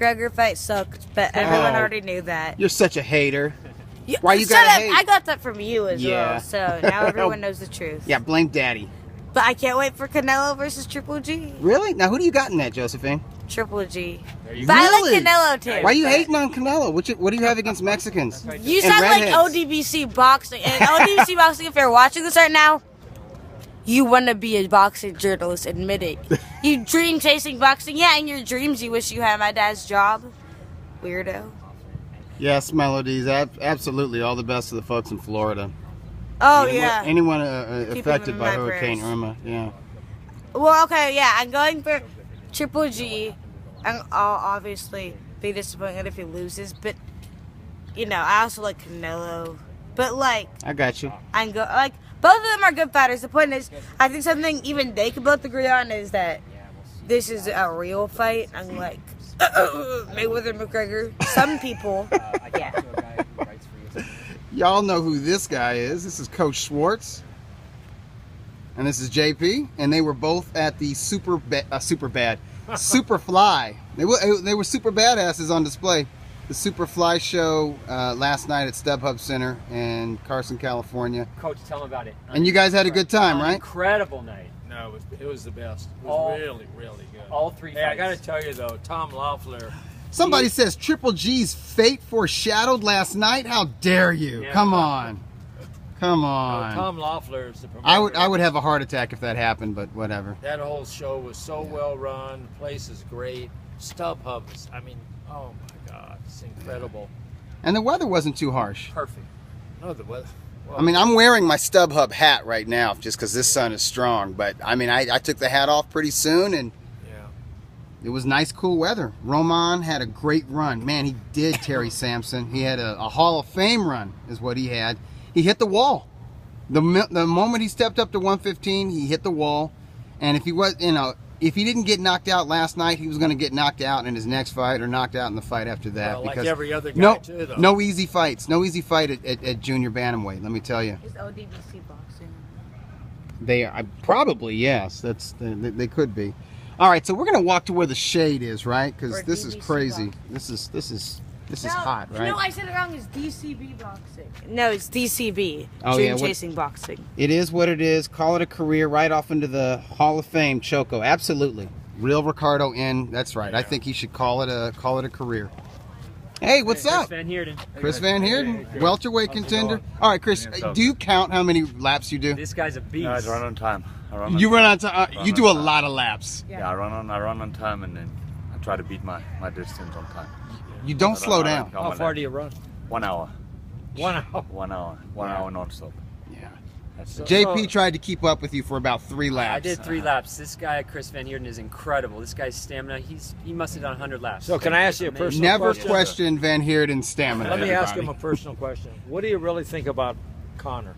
McGregor fight sucked, but everyone already knew that. You're such a hater. Why you gotta hate? I got that from you as well, so now everyone knows the truth. Yeah, blame Daddy. But I can't wait for Canelo versus Triple G. Really? Now, who do you got in that, Josephine? Triple G. Really? But I like Canelo too. Why are you hating on Canelo? What do you have against Mexicans? You sound like ODBC Boxing. And ODBC Boxing, if you're watching this right now, you want to be a boxing journalist, admit it. You dream chasing boxing. Yeah, in your dreams you wish you had my dad's job. Weirdo. Yes, Melodies. Absolutely. All the best to the folks in Florida. Oh, yeah. Anyone affected by Hurricane Irma. Yeah. Well, okay, yeah. I'm going for Triple G. I'll obviously be disappointed if he loses. But, you know, I also like Canelo. But, like... I got you. Both of them are good fighters. The point is, I think something even they could both agree on is that this is a real fight. Unlike Mayweather and McGregor. Some people, yeah. Y'all know who this guy is. This is Coach Schwartz. And this is JP. And they were both at the Superfly. They were super badasses on display. The Superfly show last night at StubHub Center in Carson, California. Coach, tell them about it. And you guys had a good time, right? Incredible night. No, it was the best. It was really, really good. All three fights. Hey, I got to tell you, though, Tom Loeffler. Somebody says Triple G's fate foreshadowed last night? How dare you? Yeah. Come on. Come on. Tom Loeffler is the promoter. I would have a heart attack if that happened, but whatever. That whole show was so well run. The place is great. StubHub is, I mean, oh my God, it's incredible. And the weather wasn't too harsh. Perfect. No, the weather. Well, I mean, I'm wearing my StubHub hat right now just because this sun is strong. But, I mean, I took the hat off pretty soon, and it was nice, cool weather. Roman had a great run. Man, he did, Terry Sampson. He had a Hall of Fame run is what he had. He hit the wall. The moment he stepped up to 115, he hit the wall. And if he was, if he didn't get knocked out last night, he was going to get knocked out in his next fight or knocked out in the fight after that. Well, because like every other guy too, though. No easy fights. No easy fight at junior bantamweight, let me tell you. Is ODBC boxing? They are probably, yes. They could be. All right, so we're going to walk to where the shade is, right? Because this is crazy. Boxing. This is hot, right? No, I said it wrong. It's DCB boxing. No, it's DCB. Oh, Dream Chasing Boxing. It is what it is. Call it a career right off into the Hall of Fame, Choco. Absolutely. Real Ricardo in. That's right. Yeah. I think he should call it a career. Hey, what's up? Chris Van Heerden. Chris Van Heerden, welterweight contender. All right, Chris, do you count how many laps you do? This guy's a beast. No, I run on time. You run on time. You do a lot of laps. Yeah, I run on time, and then I try to beat my distance on time. You don't slow down. How far do you run? 1 hour. 1 hour. 1 hour. 1 hour non-stop. Yeah. JP tried to keep up with you for about 3 laps. I did 3 laps. This guy, Chris Van Heerden, is incredible. This guy's stamina, he must have done 100 laps. So can I ask you a personal Never question? question Van Heerden's stamina. Let me ask him a personal question. What do you really think about Conor?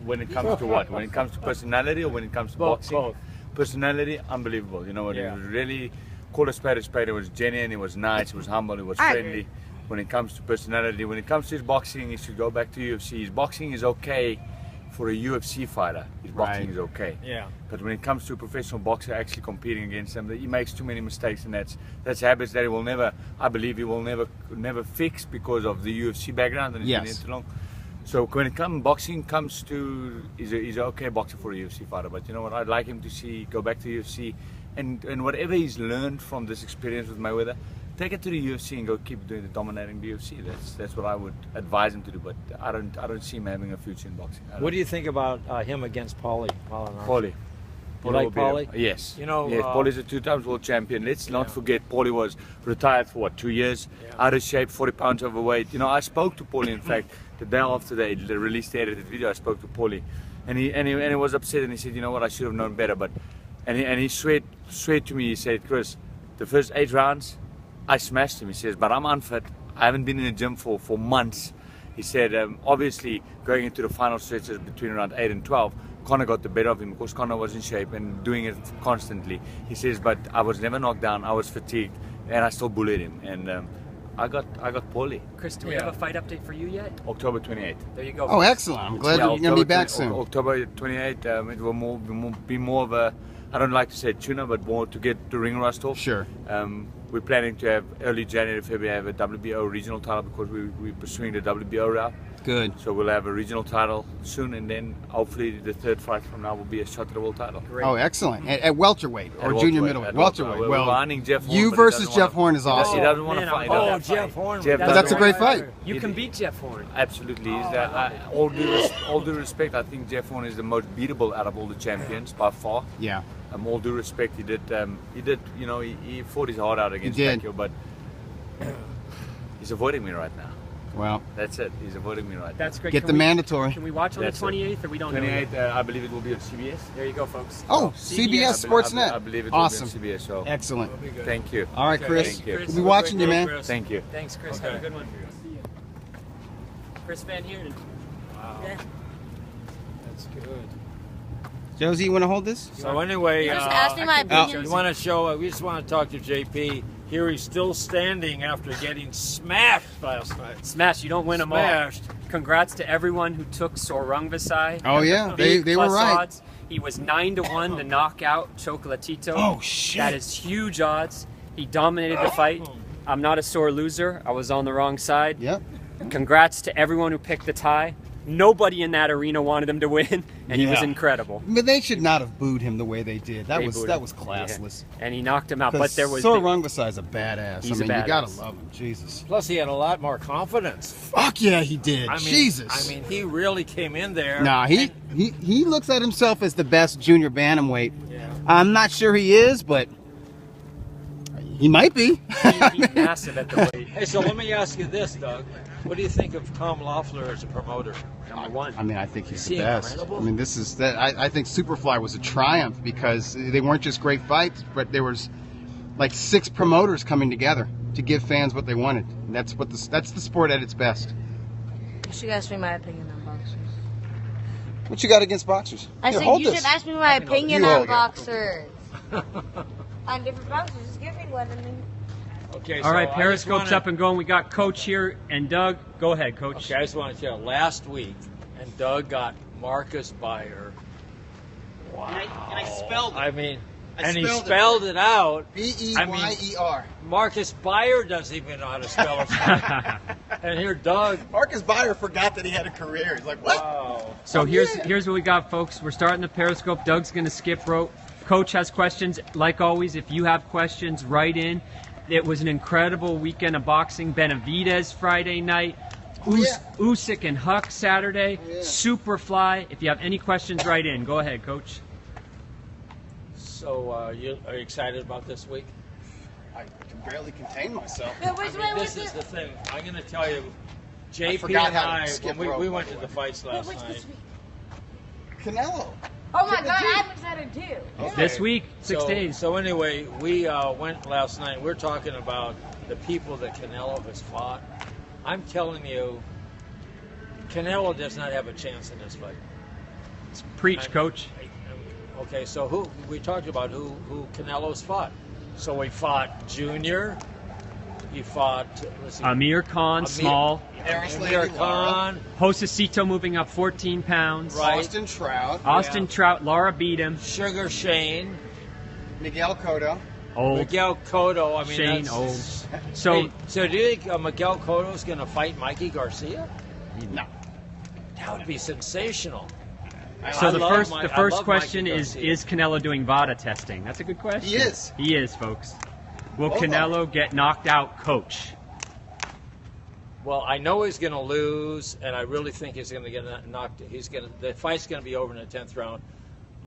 When it comes to what? When it comes to personality or when it comes to boxing? Both. Personality, unbelievable. You know what? It was really called a spade a spade. It was genuine, it was nice, it was humble, it was friendly. When it comes to personality, when it comes to his boxing, he should go back to UFC. His boxing is okay for a UFC fighter. His boxing is okay. Yeah. But when it comes to a professional boxer actually competing against him, he makes too many mistakes, and that's habits that he will never, I believe, he will never fix because of the UFC background and he's been in too long. So when it boxing comes to, he's an okay boxer for a UFC fighter. But you know what? I'd like him to go back to UFC, and whatever he's learned from this experience with Mayweather, take it to the UFC and go keep doing dominating the UFC. That's what I would advise him to do. But I don't see him having a future in boxing. What do you think about him against Paulie? You like Paulie? Yes. You know, yes. Paulie's a 2-time world champion. Let's not forget Paulie was retired for what, 2 years, out of shape, 40 pounds overweight. You know, I spoke to Paulie. In fact, the day after they released the edited video, I spoke to Paulie, and he was upset, and he said, you know what, I should have known better. But and he swear to me, he said, Chris, the first 8 rounds, I smashed him. He says, but I'm unfit. I haven't been in the gym for months. He said, obviously going into the final stretches between around 8 and 12, Conor got the better of him because Conor was in shape and doing it constantly. He says, but I was never knocked down. I was fatigued, and I still bullied him. And I got Paulie. More do we have a fight update for you yet? October 28th. There you go. Oh, excellent! I'm glad you're gonna be back soon. October 28th. It will be more of a, I don't like to say tuna, but more to get the ring rust off. Sure. we're planning to have early January, February, have a WBO regional title because we're pursuing the WBO route. Good. So we'll have a regional title soon, and then hopefully the third fight from now will be a shot to the world title. Oh, excellent. At welterweight or At junior welterweight, middleweight? at Welterweight. We're Well, hunting Jeff Horn, you but he versus doesn't Jeff wanna- Horn is awesome. He doesn't want to Man, fight. I'm- Jeff Horn. Jeff That's That's a doesn't great wanna- fight. You can beat Jeff Horn. Absolutely. All due respect, I think Jeff Horn is the most beatable out of all the champions by far. Yeah. All due respect, he did, you know, he fought his heart out against did. Pacquiao, but he's avoiding me right now. Well, That's it. He's avoiding me right now. That's great. get Can the we- mandatory. Can we watch on That's the it. 28th, or we don't know? 28, yet? I believe it will be on CBS. There you go, folks. Oh, CBS Sportsnet. I believe it Awesome. will be on CBS. So Excellent. thank you. All right, Chris. Thank you. We'll be watching you, man. Thank you. Thanks, Chris. Okay. Have a good one. See you. Chris Van Heerden. Wow. Yeah. That's good. Josie, you want to hold this? So anyway, Just ask me my opinion. you want to show? We just want to talk to JP. Here he's still standing after getting smashed last night. Smash, you don't win them all. Smashed. Congrats to everyone who took Sorungvasai. Oh, yeah. Big They were plus right. Odds. He was 9-1 to knock out Chocolatito. Oh, shit. That is huge odds. He dominated the fight. I'm not a sore loser. I was on the wrong side. Yep. Congrats to everyone who picked the tie. Nobody in that arena wanted him to win, and he was Yeah. incredible. But they should not have booed him the way they did. That They was booed that him. was classless. And he knocked him out. But there was Sorungvasai's a badass. He's I a mean, you gotta badass. love him. Jesus. Plus, he had a lot more confidence. Fuck yeah, he did. I mean, Jesus. I mean, he really came in there. Nah, he looks at himself as the best junior bantamweight. Yeah. I'm not sure he is, but he might be. he's massive at the weight. Hey, so let me ask you this, Doug. What do you think of Tom Loeffler as a promoter? Number one. I mean, I think he's Is the he best. incredible? I mean, this is that. I think Superfly was a triumph because they weren't just great fights, but there was like 6 promoters coming together to give fans what they wanted. And that's the sport at its best. You should ask me my opinion on boxers. What you got against boxers? I Here, said hold you this. should ask me my opinion You on hold it. boxers. On different boxers. Just give me one and then. Okay. All right, so Periscope's up and going. We got Coach here and Doug. Go ahead, Coach. Okay, I just want to tell you, last week, and Doug got Marcus Beyer. Wow. And I spelled it. I mean, I and he spelled it. spelled it out. B-E-Y-E-R. Marcus Beyer doesn't even know how to spell his name. And here, Doug. Marcus Beyer forgot that he had a career. He's like, what? Wow. So here's what we got, folks. We're starting the Periscope. Doug's going to skip rope. Coach has questions. Like always, if you have questions, write in. It was an incredible weekend of boxing. Benavidez Friday night. Usyk and Huck Saturday. Superfly. If you have any questions, write in. Go ahead, Coach. So, you are you excited about this week? I can barely contain myself. This is the thing. I'm going to tell you, JP forgot and how to I, skip when rope, we by went the to way. the fights last night. Canelo. Oh my god, I'm excited too. This week, 6 so, days. So anyway, we went last night. We're talking about the people that Canelo has fought. I'm telling you, Canelo does not have a chance in this fight. Preach, Coach. Okay, so who we talked about who Canelo's fought. So he fought Junior. He fought let's see, Amir Khan, small. Amir Khan. Josecito moving up 14 pounds. Right. Austin Trout. Austin Trout, Laura beat him. Sugar Shane. Miguel Cotto. Old. Miguel Cotto. I mean, Shane that's, old. So Hey, so do you think Miguel Cotto's going to fight Mikey Garcia? No. That would be sensational. So I the love first Mi- the I first love question Mikey is Garcia. Canelo doing VADA testing? That's a good question. He is. He is, folks. Will Both of Canelo get knocked out, Coach? Well, I know he's going to lose, and I really think he's going to get knocked. The fight's going to be over in the 10th round.